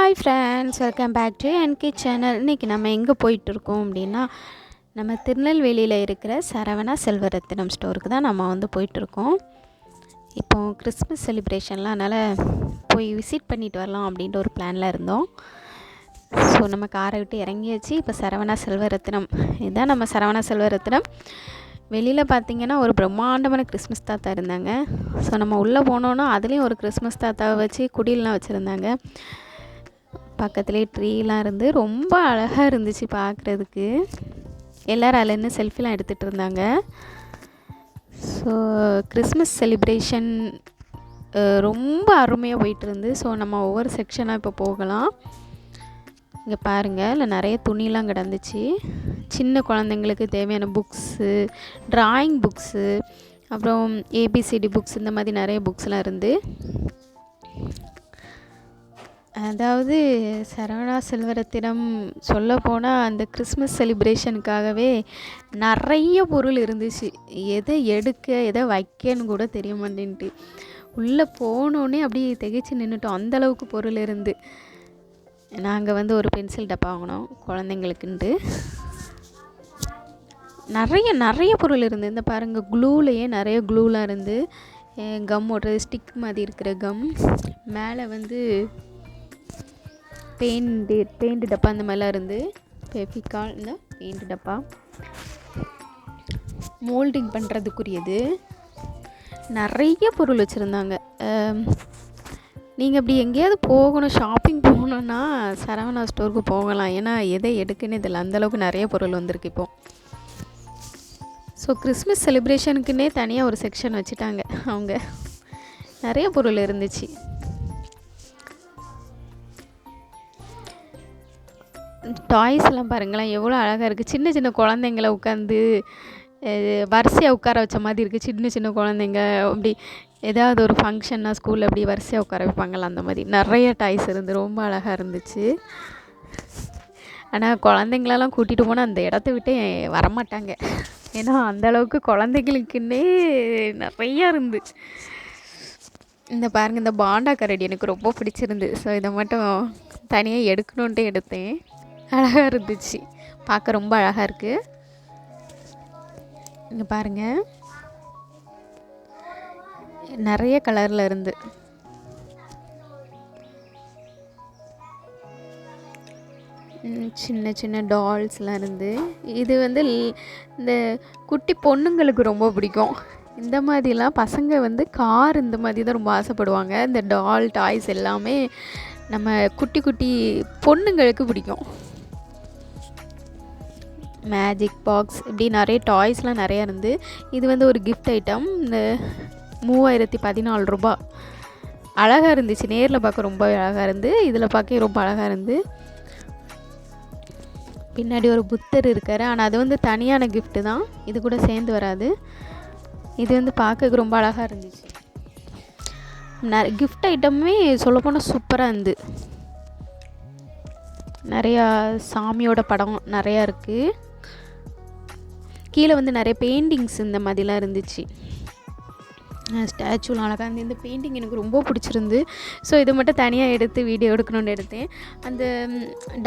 Hi friends, welcome back to NK channel. இன்றைக்கி நம்ம எங்கே போயிட்டுருக்கோம் அப்படின்னா, நம்ம திருநெல்வேலியில் இருக்கிற சரவணா செல்வரத்தினம் ஸ்டோருக்கு தான் நம்ம வந்து போயிட்டுருக்கோம். இப்போது கிறிஸ்மஸ் செலிப்ரேஷன்லாம், அதனால் போய் விசிட் பண்ணிட்டு வரலாம் அப்படின்ற ஒரு பிளானில் இருந்தோம். ஸோ நம்ம காரை விட்டு இறங்கியாச்சு. இப்போ சரவணா செல்வரத்தினம், இதுதான் நம்ம சரவணா செல்வரத்தினம். வெளியில் பார்த்திங்கன்னா ஒரு பிரம்மாண்டமான கிறிஸ்மஸ் தாத்தா இருந்தாங்க. ஸோ நம்ம உள்ளே போனோன்னா அதுலேயும் ஒரு கிறிஸ்மஸ் தாத்தாவை வச்சு குடிலாம் வச்சுருந்தாங்க. பக்கத்துலேயே ட்ரீலாம் இருந்து ரொம்ப அழகாக இருந்துச்சு பார்க்குறதுக்கு. எல்லோரும் அதில் நின்று செல்ஃபிலாம் எடுத்துகிட்டு இருந்தாங்க. ஸோ கிறிஸ்மஸ் செலிப்ரேஷன் ரொம்ப அருமையாக போயிட்டுருந்து. ஸோ நம்ம ஒவ்வொரு செக்ஷனாக இப்போ போகலாம். இங்கே பாருங்கள், இல்லை நிறைய துணிலாம் கிடந்துச்சு. சின்ன குழந்தைங்களுக்கு தேவையான புக்ஸு, ட்ராயிங் புக்ஸு, அப்புறம் ஏபிசிடி புக்ஸ், இந்த மாதிரி நிறைய புக்ஸ்லாம் இருந்து. அதாவது சரவணா செல்வரத்தினம் சொல்லப்போனால் அந்த கிறிஸ்மஸ் செலிப்ரேஷனுக்காகவே நிறைய பொருள் இருந்துச்சு. எதை எடுக்க எதை வைக்கன்னு கூட தெரிய மாட்டேன்ட்டு உள்ளே போனோடனே அப்படியே திகைச்சு நின்றுட்டோம். அந்தளவுக்கு பொருள் இருந்து. நாங்கள் வந்து ஒரு பென்சில் டப்பா வாங்கினோம் குழந்தைங்களுக்குன்ட்டு. நிறைய பொருள் இருந்து. இந்த பாருங்கள், க்ளூலையே நிறைய க்ளூலாம் இருந்து. கம் ஓட்டுறது, ஸ்டிக் மாதிரி இருக்கிற கம், மேலே வந்து பெயிண்ட் டப்பா அந்த மாதிரிலாம் இருந்து. ஃபெவிகால், இந்த பெயிண்ட் டப்பா, மோல்டிங் பண்ணுறதுக்குரியது, நிறைய பொருள் வச்சுருந்தாங்க. நீங்கள் அப்படி எங்கேயாவது போகணும், ஷாப்பிங் போகணுன்னா சரவணா ஸ்டோருக்கு போகலாம். ஏன்னா எதை எடுக்குன்னு இதில் அந்தளவுக்கு நிறைய பொருள் வந்திருக்கு இப்போது. ஸோ கிறிஸ்மஸ் செலிப்ரேஷனுக்குன்னே தனியாக ஒரு செக்ஷன் வச்சுட்டாங்க அவங்க. நிறைய பொருள் இருந்துச்சு. டாய்ஸ்லாம் பாருங்களேன், எவ்வளோ அழகாக இருக்குது. சின்ன சின்ன குழந்தைங்கள உட்காந்து வரிசையாக உட்கார வச்ச மாதிரி இருக்குது. சின்ன குழந்தைங்க அப்படி ஏதாவது ஒரு ஃபங்க்ஷன்னா ஸ்கூலில் அப்படி வரிசையாக உட்கார வைப்பாங்கள்ல, அந்த மாதிரி நிறைய டாய்ஸ் இருந்து ரொம்ப அழகாக இருந்துச்சு. ஆனால் குழந்தைங்களெல்லாம் கூட்டிகிட்டு போனால் அந்த இடத்த விட்டே வரமாட்டாங்க. ஏன்னா அந்தளவுக்கு குழந்தைங்களுக்குன்னே நிறையா இருந்து. இந்த பாருங்கள், இந்த பாண்டா கரடி எனக்கு ரொம்ப பிடிச்சிருந்து. ஸோ இதை மட்டும் தனியாக எடுக்கணுன்ட்டு எடுத்தேன். அழகாக இருந்துச்சு, பார்க்க ரொம்ப அழகாக இருக்குது. இங்கே பாருங்கள், நிறைய கலரில் இருந்து. சின்ன சின்ன டால்ஸ்லாம் இருந்து. இது வந்து இந்த குட்டி பொண்ணுங்களுக்கு ரொம்ப பிடிக்கும். இந்த மாதிரிலாம் பசங்க வந்து கார் இந்த மாதிரி தான் ரொம்ப ஆசைப்படுவாங்க. இந்த டால் டாய்ஸ் எல்லாமே நம்ம குட்டி குட்டி பொண்ணுங்களுக்கு பிடிக்கும். மேஜிக் பாக்ஸ், இப்படி நிறைய டாய்ஸ்லாம் நிறையா இருந்து. இது வந்து ஒரு கிஃப்ட் ஐட்டம். இந்த 3014 ரூபா. அழகாக இருந்துச்சு, நேரில் பார்க்க ரொம்ப அழகாக இருந்து, இதில் பார்க்க ரொம்ப அழகாக இருந்து. பின்னாடி ஒரு புத்தர் இருக்கார், ஆனால் அது வந்து தனியான கிஃப்ட்டு தான், இது கூட சேர்ந்து வராது. இது வந்து பார்க்க ரொம்ப அழகாக இருந்துச்சு. கிஃப்ட் ஐட்டமே சொல்லப்போனால் சூப்பராக இருந்து. நிறையா சாமியோட படம் நிறையா இருக்குது. கீழே வந்து நிறைய பெயிண்டிங்ஸ் இந்த மாதிரிலாம் இருந்துச்சு. ஸ்டாச்சுலாம் அழகாக இருந்து. இந்த பெயிண்டிங் எனக்கு ரொம்ப பிடிச்சிருந்து. ஸோ இதை மட்டும் தனியாக எடுத்து வீடியோ எடுக்கணுன்னு எடுத்தேன். அந்த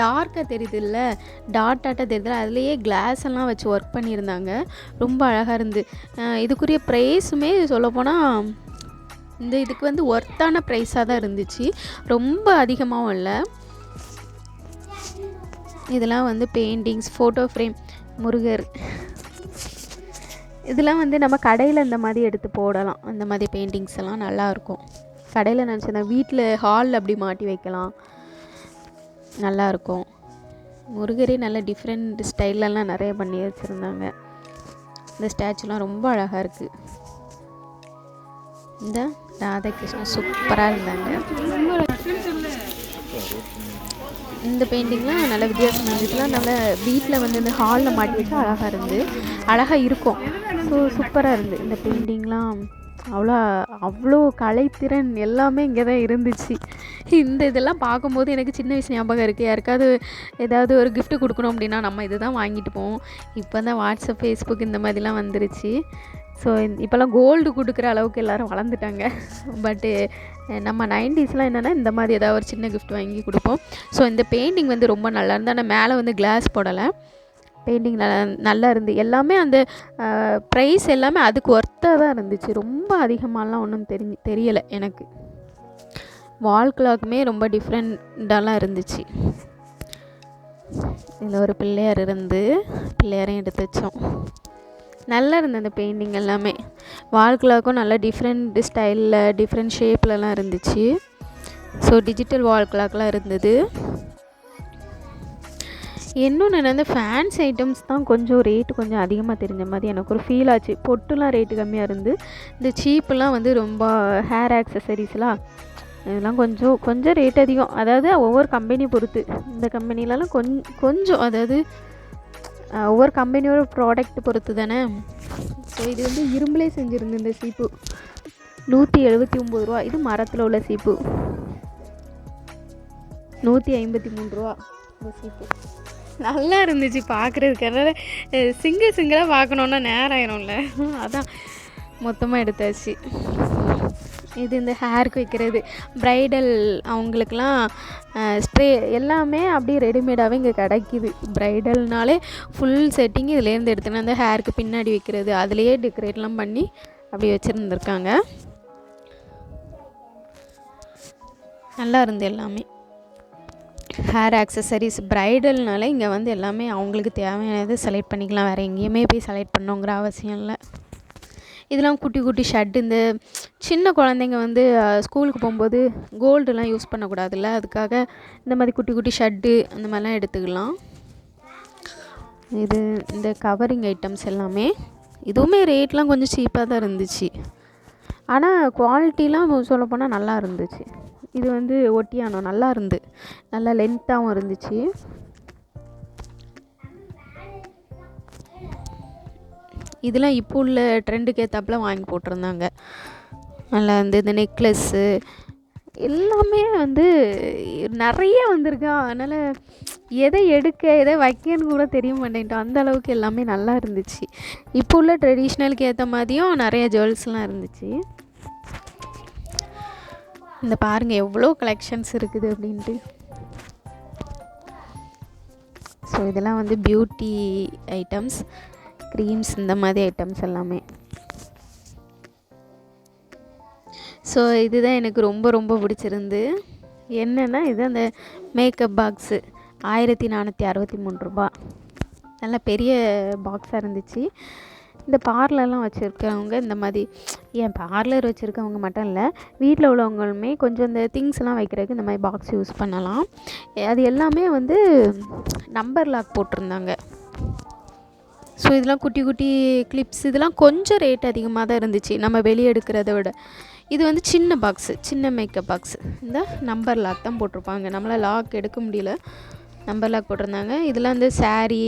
டார்க்காக தெரியுது இல்லை, டாட்டாக தெரியுது, அதுலேயே கிளாஸ் எல்லாம் வச்சு ஒர்க் பண்ணியிருந்தாங்க. ரொம்ப அழகாக இருந்து. இதுக்குரிய ப்ரைஸுமே சொல்லப்போனால் இதுக்கு வந்து ஒர்த்தான ப்ரைஸாக தான் இருந்துச்சு, ரொம்ப அதிகமாகவும் இல்லை. இதெல்லாம் வந்து பெயிண்டிங்ஸ், ஃபோட்டோ ஃப்ரேம், முருகர், இதெல்லாம் வந்து நம்ம கடையில் இந்த மாதிரி எடுத்து போடலாம். அந்த மாதிரி பெயிண்டிங்ஸ் எல்லாம் நல்லாயிருக்கும். கடையில் நினச்சேன், வீட்டில் ஹாலில் அப்படி மாட்டி வைக்கலாம், நல்லாயிருக்கும். முருகரே நல்ல டிஃப்ரெண்ட் ஸ்டைலெல்லாம் நிறைய பண்ணி வச்சுருந்தாங்க. இந்த ஸ்டாச்சுலாம் ரொம்ப அழகாக இருக்குது. இந்த ராதாகிருஷ்ணன் சூப்பராக இருந்தாங்க. இந்த பெயிண்டிங்லாம் நல்ல வித்தியாசமாக இருந்துச்சுலாம். நல்ல வீட்டில் வந்து இந்த ஹாலில் மாட்டி வச்சா அழகாக இருக்கும். ஸோ சூப்பராக இருந்து. இந்த பெயிண்டிங்லாம் அவ்வளோ கலைத்திறன் எல்லாமே இங்கே தான் இருந்துச்சு. இதெல்லாம் பார்க்கும்போது எனக்கு சின்ன வயசு ஞாபகம் இருக்குது. யாருக்காவது ஏதாவது ஒரு கிஃப்ட் கொடுக்கணும் அப்படின்னா நம்ம இது தான் வாங்கிட்டு போவோம். இப்போ தான் வாட்ஸ்அப், ஃபேஸ்புக் இந்த மாதிரிலாம் வந்துருச்சு. ஸோ இப்போல்லாம் கோல்டு கொடுக்குற அளவுக்கு எல்லோரும் வளர்ந்துட்டாங்க. பட்டு நம்ம 90ஸ்லாம் என்னென்னா இந்த மாதிரி ஏதாவது ஒரு சின்ன கிஃப்ட் வாங்கி கொடுப்போம். ஸோ இந்த பெயிண்டிங் வந்து ரொம்ப நல்லா இருந்து, ஆனால் மேலே வந்து கிளாஸ் போடலை. பெயிண்டிங் நல்லா இருந்து எல்லாமே அந்த ப்ரைஸ் எல்லாமே அதுக்கு ஒர்த்தாக தான் இருந்துச்சு. ரொம்ப அதிகமாகலாம் ஒன்றும் தெரியலை எனக்கு. வால் கிளாக்குமே ரொம்ப டிஃப்ரெண்ட்டாலாம் இருந்துச்சு. இதில் ஒரு பிள்ளையார் இருந்து பிள்ளையாரையும் எடுத்து வச்சோம். நல்லா இருந்தது அந்த பெயிண்டிங் எல்லாமே. வால் கிளாக்கும் நல்லா டிஃப்ரெண்ட் ஸ்டைலில் டிஃப்ரெண்ட் ஷேப்லலாம் இருந்துச்சு. ஸோ டிஜிட்டல் வால் கிளாக்லாம் இருந்தது. இன்னொன்று என்னென்னா ஃபேன்ஸ் ஐட்டம்ஸ் தான் கொஞ்சம் ரேட்டு கொஞ்சம் அதிகமாக தெரிஞ்ச மாதிரி எனக்கு ஒரு ஃபீல் ஆச்சு. பொட்டுலாம் ரேட்டு கம்மியாக இருந்து, இந்த சீப்புலாம் வந்து ரொம்ப ஹேர் ஆக்சசரிஸ்லாம் இதெல்லாம் கொஞ்சம் ரேட் அதிகம். அதாவது ஒவ்வொரு கம்பெனி பொறுத்து. இந்த கம்பெனிலலாம் கொஞ்சம் அதாவது ஒவ்வொரு கம்பெனியோட ப்ராடக்ட் பொறுத்து தானே. ஸோ இது வந்து இரும்புலே செஞ்சுருந்து இந்த சீப்பு 179 ரூபா. இது மரத்தில் உள்ள சீப்பு 153 ரூபா. இந்த சீப்பு நல்லா இருந்துச்சு பார்க்குறதுக்கு. அதனால் சிங்கிளாக பார்க்கணுன்னா நேரம் ஆயிரும்ல, அதான் மொத்தமாக எடுத்தாச்சு. இது இந்த ஹேருக்கு வைக்கிறது ப்ரைடல் அவங்களுக்கெலாம் ஸ்ப்ரே எல்லாமே அப்படியே ரெடிமேடாகவே இங்கே கிடைக்கிது. ப்ரைடல்னாலே ஃபுல் செட்டிங் இதுலேருந்து எடுத்துன்னு அந்த ஹேருக்கு பின்னாடி வைக்கிறது அதுலேயே டெக்கரேட்லாம் பண்ணி அப்படி வச்சுருந்துருக்காங்க. நல்லா இருந்து எல்லாமே ஹேர் ஆக்சசரிஸ். ப்ரைடல்னால இங்கே வந்து எல்லாமே அவங்களுக்கு தேவையானது செலக்ட் பண்ணிக்கலாம். வேறு எங்கேயுமே போய் செலக்ட் பண்ணோங்கிற அவசியம் இல்லை. இதெல்லாம் குட்டி குட்டி ஷர்ட். இந்த சின்ன குழந்தைங்க வந்து ஸ்கூலுக்கு போகும்போது கோல்டுலாம் யூஸ் பண்ணக்கூடாதுல்ல, அதுக்காக இந்த மாதிரி குட்டி குட்டி ஷர்ட்டு அந்த மாதிரிலாம் எடுத்துக்கலாம். இது இந்த கவரிங் ஐட்டம்ஸ் எல்லாமே இதுவுமே ரேட்லாம் கொஞ்சம் சீப்பாக தான் இருந்துச்சு. ஆனால் குவாலிட்டிலாம் சொல்லப்போனால் நல்லா இருந்துச்சு. இது வந்து ஒட்டியானம் நல்லா இருந்து, நல்லா லென்த்தாகவும் இருந்துச்சு. இதெல்லாம் இப்போ உள்ள ட்ரெண்டுக்கு ஏற்றாப்புல வாங்கி போட்டிருந்தாங்க. நல்லா வந்து இந்த நெக்லஸ்ஸு எல்லாமே வந்து நிறைய வந்திருக்கா. அதனால் எதை எடுக்க எதை வைக்கன்னு கூட தெரிய மாட்டேன்ட்டோம். அந்த அளவுக்கு எல்லாமே நல்லா இருந்துச்சு. இப்போ உள்ள ட்ரெடிஷ்னலுக்கு ஏற்ற மாதிரியும் நிறைய ஜுவல்ஸ்லாம் இருந்துச்சு. இந்த பாருங்கள் எவ்வளோ கலெக்ஷன்ஸ் இருக்குது அப்படின்ட்டு. ஸோ இதெல்லாம் வந்து பியூட்டி ஐட்டம்ஸ், க்ரீம்ஸ், இந்த மாதிரி ஐட்டம்ஸ் எல்லாமே. ஸோ இதுதான் எனக்கு ரொம்ப ரொம்ப பிடிச்சிருந்து. என்னென்னா இது அந்த மேக்கப் பாக்ஸு 1463 ரூபா. நல்ல பெரிய பாக்ஸாக இருந்துச்சு. இந்த பார்லர்லாம் வச்சுருக்கவங்க இந்த மாதிரி, ஏன் பார்லர் வச்சுருக்கவங்க மட்டும் இல்லை, வீட்டில் உள்ளவங்களுமே கொஞ்சம் இந்த திங்ஸ்லாம் வைக்கிறதுக்கு இந்த மாதிரி பாக்ஸ் யூஸ் பண்ணலாம். அது எல்லாமே வந்து நம்பர் லாக் போட்டிருந்தாங்க. ஸோ இதெல்லாம் குட்டி குட்டி கிளிப்ஸ், இதெல்லாம் கொஞ்சம் ரேட் அதிகமாக தான் இருந்துச்சு நம்ம வெளியே எடுக்கிறத விட. இது வந்து சின்ன பாக்ஸு, சின்ன மேக்கப் பாக்ஸு. இந்த நம்பர் லாக் தான் போட்டிருப்பாங்க, நம்மளால் லாக் எடுக்க முடியல, நம்பர் லாக் போட்டிருந்தாங்க. இதில் வந்து சாரீ,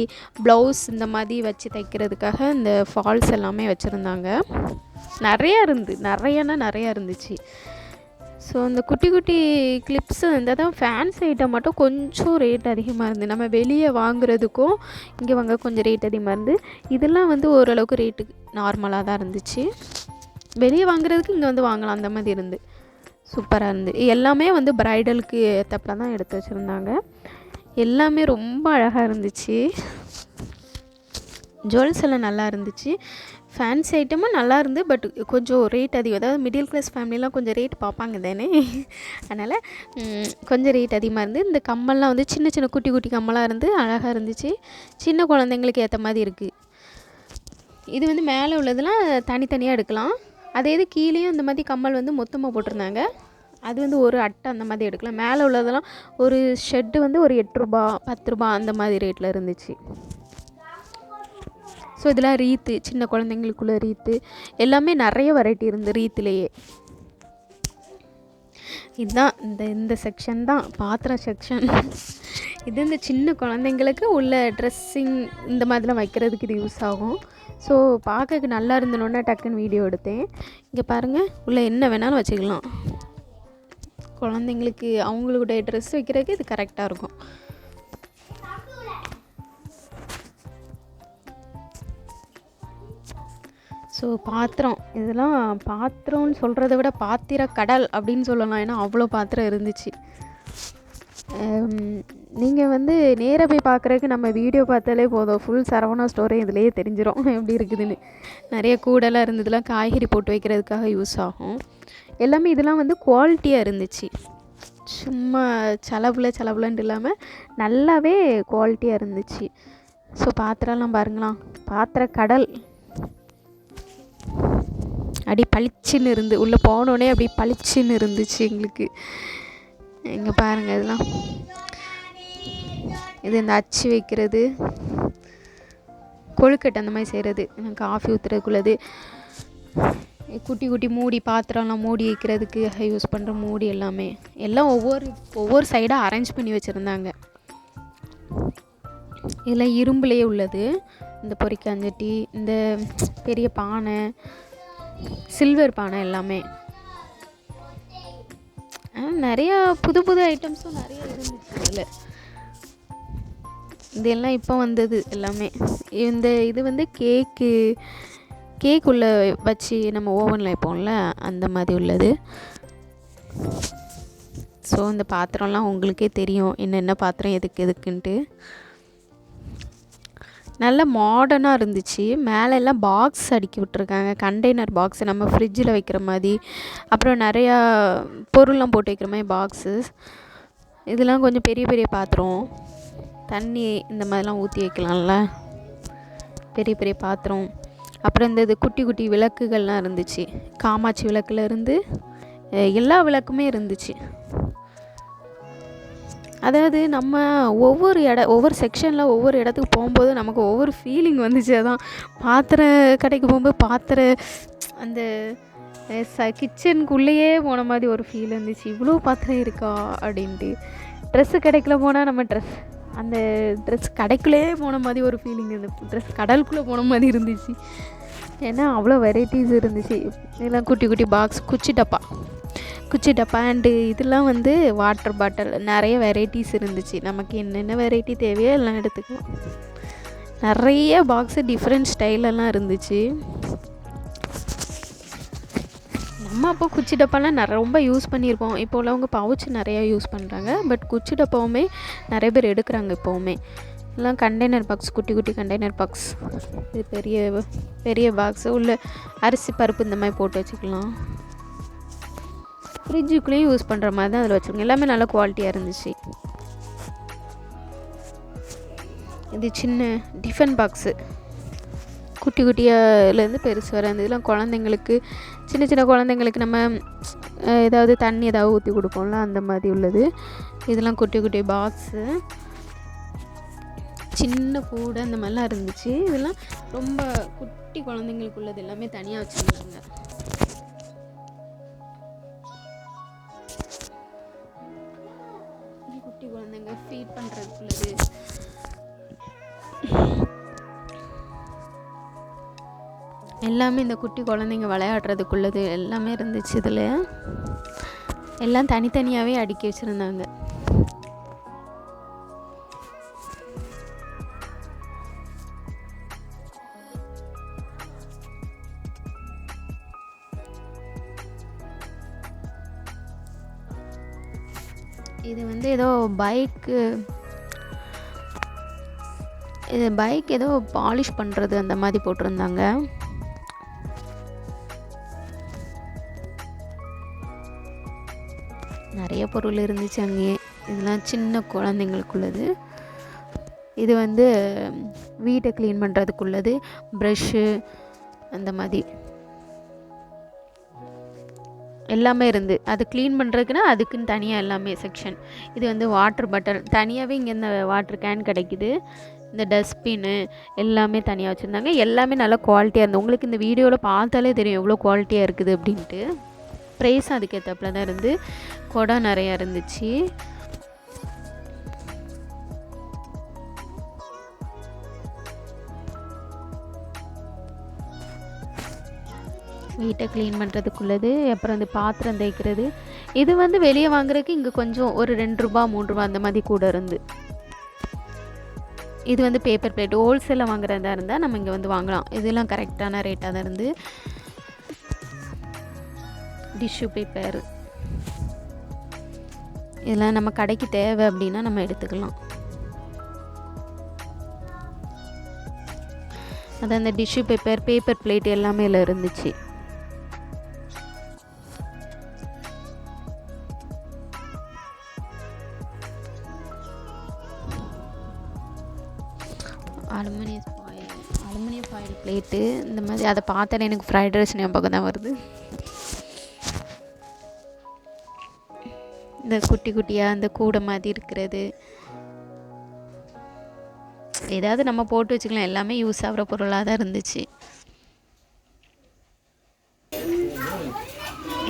ப்ளவுஸ் இந்த மாதிரி வச்சு தைக்கிறதுக்காக இந்த ஃபால்ஸ் எல்லாமே வச்சுருந்தாங்க. நிறையா இருந்துச்சு. ஸோ இந்த குட்டி குட்டி கிளிப்ஸு இந்த தான் ஃபேன்ஸ் ஐட்டம் மட்டும் கொஞ்சம் ரேட் அதிகமாக இருந்து, நம்ம வெளியே வாங்குறதுக்கும் இங்கே வாங்க கொஞ்சம் ரேட் அதிகமாக இருந்து. இதெல்லாம் வந்து ஓரளவுக்கு ரேட்டு நார்மலாக தான் இருந்துச்சு. வெளியே வாங்குறதுக்கு இங்கே வந்து வாங்கலாம் அந்த மாதிரி இருந்து சூப்பராக இருந்து. எல்லாமே வந்து ப்ரைடலுக்கு ஏற்றப்பல தான் எடுத்து வச்சுருந்தாங்க. எல்லாமே ரொம்ப அழகாக இருந்துச்சு. ஜுவல்ஸ் எல்லாம் நல்லா இருந்துச்சு. ஃபேன்சி ஐட்டமும் நல்லா இருந்து, பட் கொஞ்சம் ரேட் அதிகம். அதாவது மிடில் கிளாஸ் ஃபேமிலிலாம் கொஞ்சம் ரேட் பார்ப்பாங்க தானே, அதனால் கொஞ்சம் ரேட் அதிகமாக இருந்து. இந்த கம்மல்லாம் வந்து சின்ன சின்ன குட்டி குட்டி கம்மலாக இருந்து அழகாக இருந்துச்சு. சின்ன குழந்தைங்களுக்கு ஏற்ற மாதிரி இருக்குது. இது வந்து மேலே உள்ளதெல்லாம் தனித்தனியாக எடுக்கலாம். அதே இது கீழேயும் இந்த மாதிரி கம்மல் வந்து மொத்தமாக போட்டிருந்தாங்க. அது வந்து ஒரு அட்டை அந்த மாதிரி எடுக்கலாம். மேலே உள்ளதெல்லாம் ஒரு ஷெட்டு வந்து ஒரு 8 ரூபா 10 ரூபா அந்த மாதிரி ரேட்டில் இருந்துச்சு. ஸோ இதெல்லாம் ரீத்து, சின்ன குழந்தைங்களுக்குள்ள ரீத்து எல்லாமே நிறைய வெரைட்டி இருந்து ரீத்துலேயே. இதுதான் இந்த செக்ஷன் தான் பாத்திரம் செக்ஷன். இது இந்த சின்ன குழந்தைங்களுக்கு உள்ள ட்ரெஸ்ஸிங் இந்த மாதிரிலாம் வைக்கிறதுக்கு இது யூஸ் ஆகும். ஸோ பார்க்கறதுக்கு நல்லா இருந்தனோன்னா டக்குன்னு வீடியோ எடுத்தேன். இங்கே பாருங்கள், உள்ளே என்ன வேணாலும் வச்சுக்கலாம். குழந்தைங்களுக்கு அவங்களுடைய ட்ரெஸ் வைக்கிறதுக்கு இது கரெக்டாக இருக்கும். ஸோ ஸோ பாத்திரம், இதெல்லாம் பாத்திரம்னு சொல்கிறத விட பாத்திர கடல் அப்படின்னு சொல்லலாம். ஏன்னா அவ்வளோ பாத்திரம் இருந்துச்சு. நீங்கள் வந்து நேராக போய் பார்க்குறதுக்கு நம்ம வீடியோ பார்த்தாலே போதும், ஃபுல் சரவணா ஸ்டோரே இதுலேயே தெரிஞ்சிடும் எப்படி இருக்குதுன்னு. நிறைய கூடெல்லாம் இருந்ததுலாம் காய்கறி போட்டு வைக்கிறதுக்காக யூஸ் ஆகும். எல்லாமே இதெல்லாம் வந்து குவாலிட்டியாக இருந்துச்சு, சும்மா சலபுலன்ட்டு இல்லாமல் நல்லாவே குவாலிட்டியாக இருந்துச்சு. ஸோ பாத்திரம்லாம் பாருங்களாம், பாத்திர கடல் அப்படி பளிச்சுன்னு இருந்து உள்ளே போனோடனே அப்படி பளிச்சுன்னு இருந்துச்சு எங்களுக்கு. இங்கே பாருங்கள், இதெல்லாம் இது இந்த அச்சு வைக்கிறது, கொழுக்கட்டை அந்த மாதிரி செய்கிறது, காஃபி ஊற்றுறதுக்குள்ளது, குட்டி குட்டி மூடி, பாத்திரம்லாம் மூடி வைக்கிறதுக்கு யூஸ் பண்ணுற மூடி எல்லாமே எல்லாம் ஒவ்வொரு சைடாக அரேஞ்ச் பண்ணி வச்சுருந்தாங்க. இதெல்லாம் இரும்புலேயே உள்ளது. இந்த பொரிக்காஞ்சட்டி, இந்த பெரிய பானை, சில்வர் பானை எல்லாமே நிறையா புது ஐட்டம்ஸும் நிறைய இருந்துச்சு இதில். இதெல்லாம் இப்போ வந்தது எல்லாமே. இது வந்து கேக் உள்ள வச்சு நம்ம ஓவனில் வைப்போம்ல, அந்த மாதிரி உள்ளது. ஸோ இந்த பாத்திரம்லாம் உங்களுக்கே தெரியும் என்னென்ன பாத்திரம் எதுக்குன்ட்டு. நல்ல மாடர்னாக இருந்துச்சு. மேலே எல்லாம் பாக்ஸ் அடுக்கி விட்ருக்காங்க, கண்டெய்னர் பாக்ஸ் நம்ம ஃப்ரிட்ஜில் வைக்கிற மாதிரி. அப்புறம் நிறையா பொருள்லாம் போட்டு வைக்கிற மாதிரி பாக்ஸஸ். இதெல்லாம் கொஞ்சம் பெரிய பாத்திரம், தண்ணி இந்த மாதிரிலாம் ஊற்றி வைக்கலாம்ல, பெரிய பாத்திரம். அப்புறம் இது குட்டி விளக்குகள்லாம் இருந்துச்சு. காமாட்சி விளக்குல இருந்து எல்லா விளக்குமே இருந்துச்சு. அதாவது நம்ம ஒவ்வொரு செக்ஷனில் ஒவ்வொரு இடத்துக்கு போகும்போது நமக்கு ஒவ்வொரு ஃபீலிங் வந்துச்சு. அதான் பாத்திர கடைக்கு போகும்போது அந்த கிச்சனுக்குள்ளேயே போன மாதிரி ஒரு ஃபீல் இருந்துச்சு. இவ்வளோ பாத்திரம் இருக்கா அப்படின்ட்டு. ட்ரெஸ்ஸு கடைக்குள்ளே போனால் நம்ம அந்த ட்ரெஸ் கடைக்குள்ளேயே போன மாதிரி ஒரு ஃபீலிங் இருந்துச்சு. ட்ரெஸ் கடலுக்குள்ளே போன மாதிரி இருந்துச்சு. ஏன்னா அவ்வளோ வெரைட்டிஸ் இருந்துச்சு. இதெல்லாம் குட்டி பாக்ஸ், குச்சி டப்பா அண்டு இதெல்லாம் வந்து வாட்டர் பாட்டில், நிறைய வெரைட்டிஸ் இருந்துச்சு. நமக்கு என்னென்ன வெரைட்டி தேவையோ எல்லாம் எடுத்துக்கலாம். நிறைய பாக்ஸு டிஃப்ரெண்ட் ஸ்டைலெல்லாம் இருந்துச்சு. நம்ம அப்போ குச்சி டப்பாலாம் ரொம்ப யூஸ் பண்ணியிருப்போம். இப்போ உள்ளவங்க பவுச்சு நிறையா யூஸ் பண்ணுறாங்க. பட் குச்சி டப்பாவுமே நிறைய பேர் எடுக்கிறாங்க இப்போவுமே. எல்லாம் கண்டெய்னர் பாக்ஸ், குட்டி கண்டெய்னர் பாக்ஸ். இது பெரிய பாக்ஸு, உள்ள அரிசி பருப்பு இந்த மாதிரி போட்டு வச்சுக்கலாம். ஃப்ரிட்ஜுக்குள்ளேயும் யூஸ் பண்ணுற மாதிரி தான் அதில் வச்சுருக்கோம். எல்லாமே நல்ல குவாலிட்டியாக இருந்துச்சு. இது சின்ன டிஃபன் பாக்ஸு, குட்டியாலேருந்து பெருசு வர. அந்த இதெல்லாம் குழந்தைங்களுக்கு, சின்ன குழந்தைங்களுக்கு நம்ம ஏதாவது தண்ணி ஏதாவது ஊற்றி கொடுப்போம்ல, அந்த மாதிரி உள்ளது. இதெல்லாம் குட்டி பாக்ஸு, சின்ன கூடை அந்த மாதிரிலாம் இருந்துச்சு. இதெல்லாம் ரொம்ப குட்டி குழந்தைங்களுக்கு உள்ளது எல்லாமே தனியாக வச்சுருந்தாங்க. குட்டி குழந்தைங்க ஃபீட் பண்ணுறதுக்குள்ளது, எல்லாமே இந்த குட்டி குழந்தைங்க விளையாடுறதுக்குள்ளது எல்லாமே இருந்துச்சு. இதில் எல்லாம் தனித்தனியாகவே அடுக்கி வச்சுருந்தாங்க. இது வந்து ஏதோ பைக் ஏதோ பாலிஷ் பண்ணுறது அந்த மாதிரி போட்டிருந்தாங்க. நிறைய பொருள் இருந்துச்சு அங்கேயே. இதெல்லாம் சின்ன குழந்தைங்களுக்குள்ளது. இது வந்து வீட்டை க்ளீன் பண்ணுறதுக்குள்ளது, ப்ரஷ்ஷு அந்த மாதிரி எல்லாமே இருந்து. அது க்ளீன் பண்ணுறதுக்குன்னா அதுக்குன்னு தனியாக எல்லாமே செக்ஷன். இது வந்து வாட்டர் பாட்டில் தனியாகவே இங்கே இந்த வாட்டர் கேன் கிடைக்குது. இந்த டஸ்ட்பின்னு எல்லாமே தனியாக வச்சுருந்தாங்க. எல்லாமே நல்லா குவாலிட்டியாக இருந்தது. உங்களுக்கு இந்த வீடியோவில் பார்த்தாலே தெரியும் எவ்வளோ குவாலிட்டியாக இருக்குது அப்படின்ட்டு. ப்ரைஸும் அதுக்கேற்றப்பில் தான் இருந்து. குடம் நிறையா இருந்துச்சு. வீட்டை க்ளீன் பண்ணுறதுக்குள்ளது. அப்புறம் அந்த பாத்திரம் தேய்க்கிறது. இது வந்து வெளியே வாங்குறதுக்கு இங்கே கொஞ்சம் ஒரு 2 ரூபா 3 ரூபா அந்த மாதிரி கூட இருந்து. இது வந்து பேப்பர் பிளேட். ஹோல்சேலில் வாங்குறதா இருந்தால் நம்ம இங்கே வந்து வாங்கலாம். இதெல்லாம் கரெக்டான ரேட்டாக தான் இருந்து. டிஷ்யூ பேப்பர் இதெல்லாம் நம்ம கடைக்கு தேவை அப்படின்னா நம்ம எடுத்துக்கலாம். அது அந்த டிஷ்யூ பேப்பர், பேப்பர் பிளேட் எல்லாமே இதில் இருந்துச்சு. அலுமினியம் ஃபாயில் பிளேட்டு இந்த மாதிரி அதை பார்த்தாலே எனக்கு ஃப்ரைட் ரைஸ் ஞாபகம் தான் வருது. இந்த குட்டி குட்டியாக இந்த கூடை மாதிரி இருக்கிறது, ஏதாவது நம்ம போட்டு வச்சுக்கலாம். எல்லாமே யூஸ் ஆகிற பொருளாக தான் இருந்துச்சு.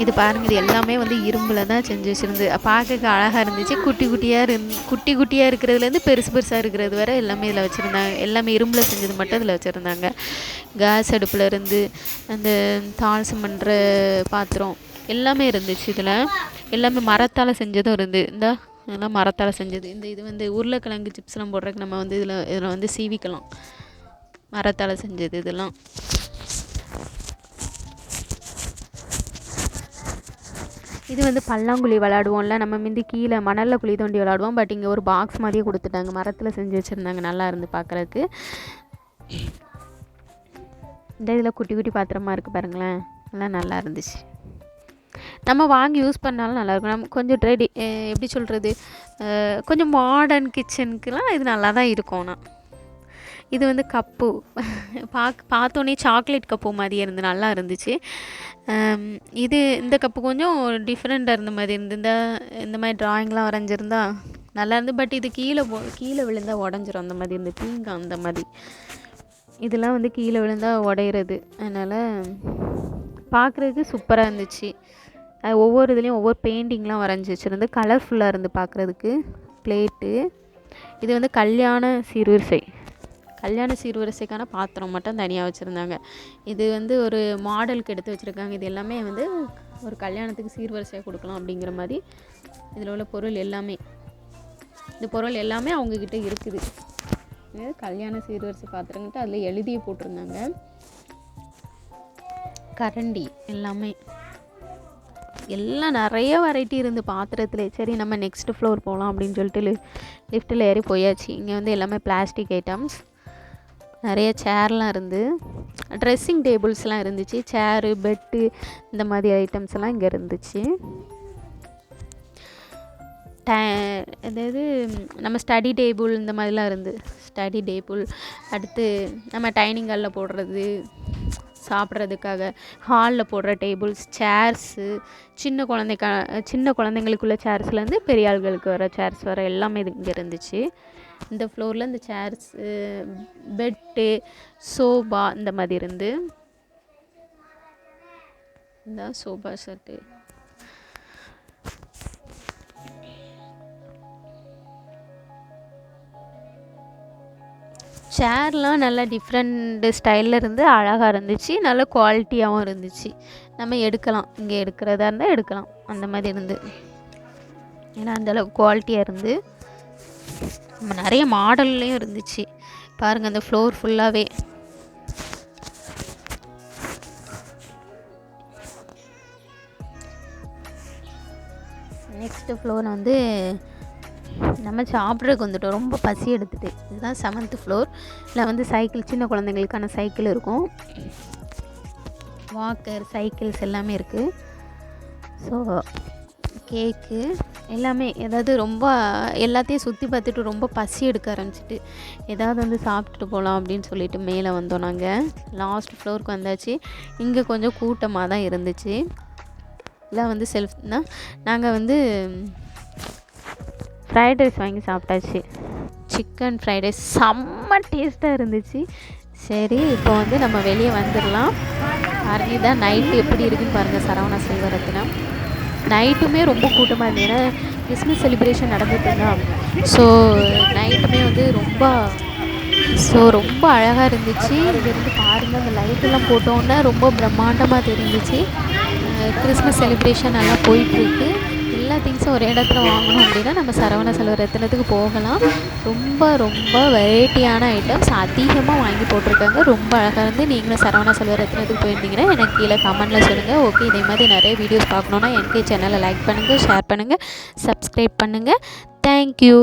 இது பாருங்கள், இது எல்லாமே வந்து இரும்பில் தான் செஞ்சு வச்சுருந்து. பார்க்க அழகாக இருந்துச்சு. குட்டி குட்டியாக இருக்கிறதுலேருந்து பெருசு பெருசாக இருக்கிறது வரை எல்லாமே இதில் வச்சுருந்தாங்க. எல்லாமே இரும்பில் செஞ்சது மட்டும் இதில் வச்சுருந்தாங்க. கேஸ் அடுப்பில் இருந்து அந்த தாள்சம் பண்ணுற பாத்திரம் எல்லாமே இருந்துச்சு. இதில் எல்லாமே மரத்தால் செஞ்சதும் இருந்து. இதெல்லாம் மரத்தால் செஞ்சது. இது வந்து உருளைக்கிழங்கு சிப்ஸ்லாம் போடுறதுக்கு நம்ம வந்து இதில் வந்து சீவிக்கலாம். மரத்தால் செஞ்சது இதெல்லாம். இது வந்து பல்லாங்குழி விளாடுவோம்ல, நம்ம முந்தி கீழே மணலில் குழி தோண்டி விளாடுவோம். பட் இங்கே ஒரு பாக்ஸ் மாதிரியே கொடுத்துட்டாங்க, மரத்தில் செஞ்சு வச்சுருந்தாங்க. நல்லா இருந்து பார்க்குறதுக்கு. இந்த இதில் குட்டி குட்டி பாத்திரமா இருக்குது பாருங்களேன், எல்லாம் நல்லா இருந்துச்சு. நம்ம வாங்கி யூஸ் பண்ணாலும் நல்லாயிருக்கும். நம்ம கொஞ்சம் எப்படி சொல்கிறது, கொஞ்சம் மாடர்ன் கிச்சனுக்குலாம் இது நல்லா தான் இருக்கும். ஆனால் இது வந்து கப்பு பார்த்தோன்னே சாக்லேட் கப்பு மாதிரியே இருந்து நல்லா இருந்துச்சு. இந்த கப்பு கொஞ்சம் டிஃப்ரெண்ட்டாக இருந்த மாதிரி இருந்து. இந்த மாதிரி ட்ராயிங்லாம் வரைஞ்சிருந்தா நல்லா இருந்து. பட் இது கீழே விழுந்தால் உடஞ்சிரும் அந்த மாதிரி இருந்து. பீங்கான் அந்த மாதிரி இதெல்லாம் வந்து கீழே விழுந்தால் உடையிறது. அதனால் பார்க்குறதுக்கு சூப்பராக இருந்துச்சு. ஒவ்வொரு இதுலேயும் ஒவ்வொரு பெயிண்டிங்லாம் வரைஞ்சி வச்சுருந்து கலர்ஃபுல்லாக இருந்து பார்க்குறதுக்கு. பிளேட்டு இது வந்து கல்யாண சீர்வரிசைக்கான பாத்திரம் மட்டும் தனியாக வச்சுருந்தாங்க. இது வந்து ஒரு மாடலுக்கு எடுத்து வச்சுருக்காங்க. இது எல்லாமே வந்து ஒரு கல்யாணத்துக்கு சீர்வரிசையாக கொடுக்கலாம் அப்படிங்கிற மாதிரி இதில் உள்ள பொருள் எல்லாமே, இந்த பொருள் எல்லாமே அவங்கக்கிட்ட இருக்குது. இது கல்யாண சீர்வரிசை பாத்திரங்கிட்ட அதில் எழுதியே போட்டிருந்தாங்க. கரண்டி எல்லாமே எல்லாம் நிறைய வெரைட்டி இருந்து பாத்திரத்தில். சரி, நம்ம நெக்ஸ்ட் ஃப்ளோர் போகலாம் அப்படின்னு சொல்லிட்டு லிஃப்ட்டில் ஏறி போயாச்சு. இங்கே வந்து எல்லாமே பிளாஸ்டிக் ஐட்டம்ஸ், நிறைய சேர்லாம் இருந்து, ட்ரெஸ்ஸிங் டேபிள்ஸ்லாம் இருந்துச்சு. சேரு, பெட்டு இந்த மாதிரி ஐட்டம்ஸ் எல்லாம் இங்கே இருந்துச்சு. அதாவது நம்ம ஸ்டடி டேபிள் இந்த மாதிரிலாம் இருந்து. ஸ்டடி டேபிள் அடுத்து நம்ம டைனிங் ஹாலில் போடுறது, சாப்பிட்றதுக்காக ஹாலில் போடுற டேபிள்ஸ், சேர்ஸு, சின்ன குழந்தைங்களுக்குள்ள சேர்ஸ்லேருந்து பெரிய ஆள்களுக்கு வர சேர்ஸ் வர எல்லாமே இது இங்கே இருந்துச்சு. இந்த ஃப்ளோரில் இந்த சேர்ஸு, பெட்டு, சோபா இந்த மாதிரி இருந்து. இந்த சோபா செட்டு, சேர்லாம் நல்லா டிஃப்ரெண்ட் ஸ்டைலில் இருந்து அழகாக இருந்துச்சு. நல்ல குவாலிட்டியாகவும் இருந்துச்சு. நம்ம எடுக்கலாம், இங்கே எடுக்கிறதா இருந்தால் எடுக்கலாம் அந்த மாதிரி இருந்து. ஏன்னா அந்தளவுக்கு குவாலிட்டியாக இருந்து நம்ம நிறைய மாடல்லையும் இருந்துச்சு. பாருங்கள், அந்த ஃப்ளோர் ஃபுல்லாகவே நெக்ஸ்ட்டு ஃப்ளோர் வந்து நம்ம சாப்பிட்றதுக்கு வந்துட்டோம். ரொம்ப பசி எடுத்துகிட்டு. இதுதான் 7th ஃப்ளோர். இதில் வந்து சைக்கிள், சின்ன குழந்தைங்களுக்கான சைக்கிள் இருக்கும், வாக்கர், சைக்கிள்ஸ் எல்லாமே இருக்குது. ஸோ கேக்கு எல்லாமே, ஏதாவது ரொம்ப எல்லாத்தையும் சுற்றி பார்த்துட்டு ரொம்ப பசி எடுக்க ஆரம்பிச்சிட்டு ஏதாவது வந்து சாப்பிட்டுட்டு போகலாம் அப்படின்னு சொல்லிட்டு மேலே வந்தோம். நாங்கள் லாஸ்ட் ஃப்ளோருக்கு வந்தாச்சு. இங்கே கொஞ்சம் கூட்டமாக தான் இருந்துச்சு. இல்லை வந்து செல்ஃப்னால் நாங்கள் வந்து ஃப்ரைட் ரைஸ் வாங்கி சாப்பிட்டாச்சு. சிக்கன் ஃப்ரைட் ரைஸ் செம்ம டேஸ்ட்டாக இருந்துச்சு. சரி, இப்போ வந்து நம்ம வெளியே வந்துடலாம். பாருங்க, தான் நைட்டு எப்படி இருக்குன்னு பாருங்கள். சரவணா செல்வரத்தினம் நைட்டுமே ரொம்ப கூட்டமாக இருந்தது. ஏன்னா கிறிஸ்மஸ் செலிப்ரேஷன் நடந்துட்டு இருந்தா. ஸோ நைட்டுமே வந்து ரொம்ப அழகாக இருந்துச்சு. இங்கேருந்து பாருங்கள், அந்த லைட்டெல்லாம் போட்டோன்னே ரொம்ப பிரம்மாண்டமாக தெரிஞ்சிச்சு. கிறிஸ்மஸ் செலிப்ரேஷன் நல்லா போயிட்டுருக்கு. எல்லா திங்ஸும் ஒரு இடத்துல வாங்கணும் அப்படின்னா நம்ம சரவண செல்வரத்தினத்துக்கு போகலாம். ரொம்ப ரொம்ப வெரைட்டியான ஐட்டம்ஸ் அதிகமாக வாங்கி போட்டிருக்காங்க. ரொம்ப அழகாக இருந்து. நீங்களும் சரவண செல்வரத்தினத்துக்கு போயிருந்தீங்கன்னா எனக்கு கீழே கமெண்ட்டில் சொல்லுங்கள். ஓகே, இதே மாதிரி நிறைய வீடியோஸ் பார்க்கணுன்னா என்கே சேனலை லைக் பண்ணுங்கள், ஷேர் பண்ணுங்கள், சப்ஸ்கிரைப் பண்ணுங்கள். தேங்க்யூ.